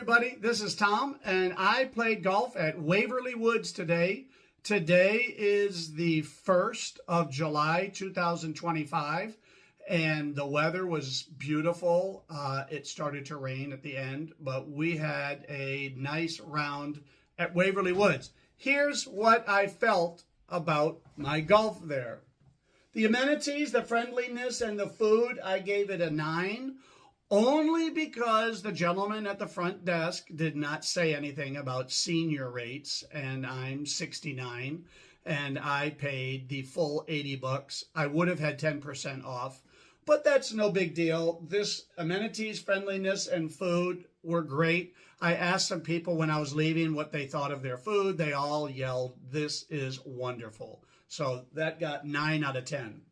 everybody. This is Tom, and I played golf at Waverly Woods today. Today is the 1st of July, 2025, and the weather was beautiful. It started to rain at the end, but we had a nice round at Waverly Woods. Here's what I felt about my golf there. The amenities, the friendliness, and the food, I gave it a 9. Only because the gentleman at the front desk did not say anything about senior rates, and I'm 69, and I paid the full 80 bucks. I would have had 10% off, but that's no big deal. This amenities, friendliness, and food were great. I asked some people when I was leaving what they thought of their food. They all yelled, "This is wonderful." So that got 9 out of 10.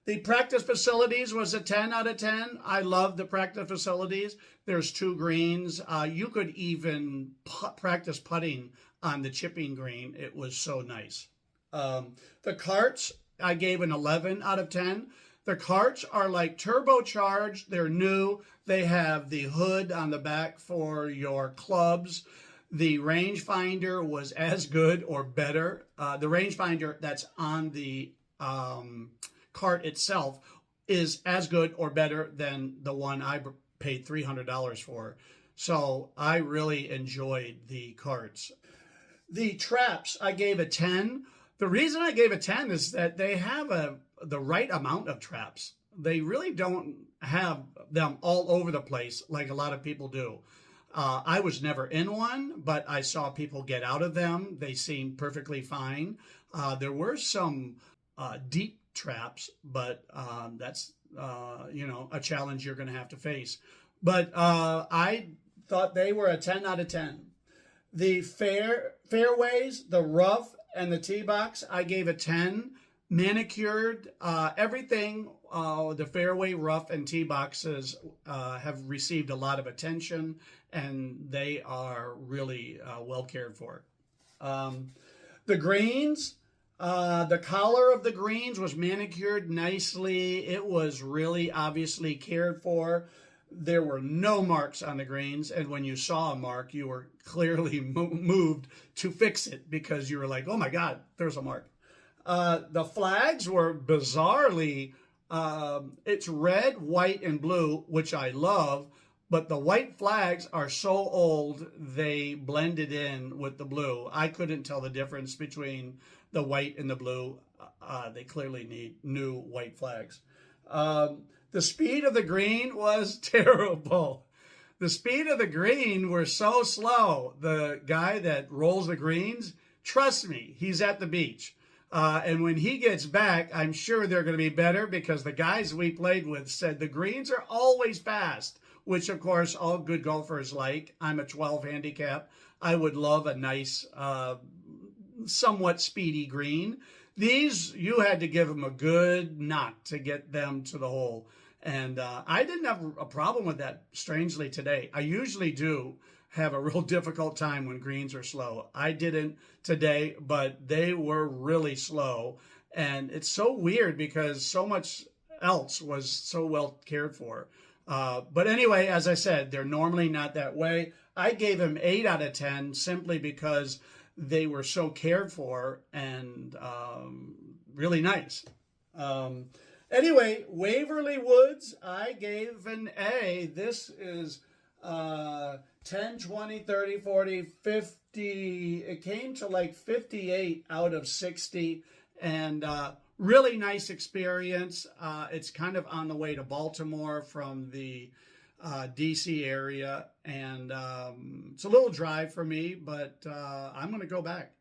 The practice facilities was a 10 out of 10. I love the practice facilities. There's 2 greens. You could even practice putting on the chipping green. It was so nice. The carts, I gave an 11 out of 10. The carts are like turbocharged. They're new. They have the hood on the back for your clubs. The rangefinder was as good or better. The rangefinder that's on the cart itself is as good or better than the one I paid $300 for. So I really enjoyed the carts. The traps, I gave a 10. The reason I gave a 10 is that they have the right amount of traps. They really don't have them all over the place like a lot of people do. I was never in one, but I saw people get out of them. They seemed perfectly fine. There were some deep traps, but that's a challenge you're going to have to face. But I thought they were a 10 out of 10. The fairways, the rough, and the tee box, I gave a 10. Manicured, everything, the fairway, rough, and tee boxes have received a lot of attention, and they are really well cared for. The greens, the collar of the greens was manicured nicely. It was really obviously cared for. There were no marks on the greens, and when you saw a mark, you were clearly moved to fix it because you were like, oh my God, there's a mark. The flags were bizarrely, it's red, white, and blue, which I love, but the white flags are so old, they blended in with the blue. I couldn't tell the difference between the white and the blue. They clearly need new white flags. The speed of the green was terrible. The speed of the green were so slow. The guy that rolls the greens, trust me, he's at the beach. And when he gets back, I'm sure they're going to be better because the guys we played with said the greens are always fast, which of course all good golfers like. I'm a 12 handicap. I would love a nice, somewhat speedy green. These, you had to give them a good knock to get them to the hole. And I didn't have a problem with that, strangely, today. I usually do have a real difficult time when greens are slow. I didn't today, but they were really slow. And it's so weird because so much else was so well cared for. But anyway, as I said, they're normally not that way. I gave them 8 out of 10 simply because they were so cared for and really nice. Anyway, Waverly Woods, I gave an A. This is 10, 20, 30, 40, 50. It came to like 58 out of 60. And really nice experience. It's kind of on the way to Baltimore from the DC area. And it's a little drive for me, but I'm going to go back.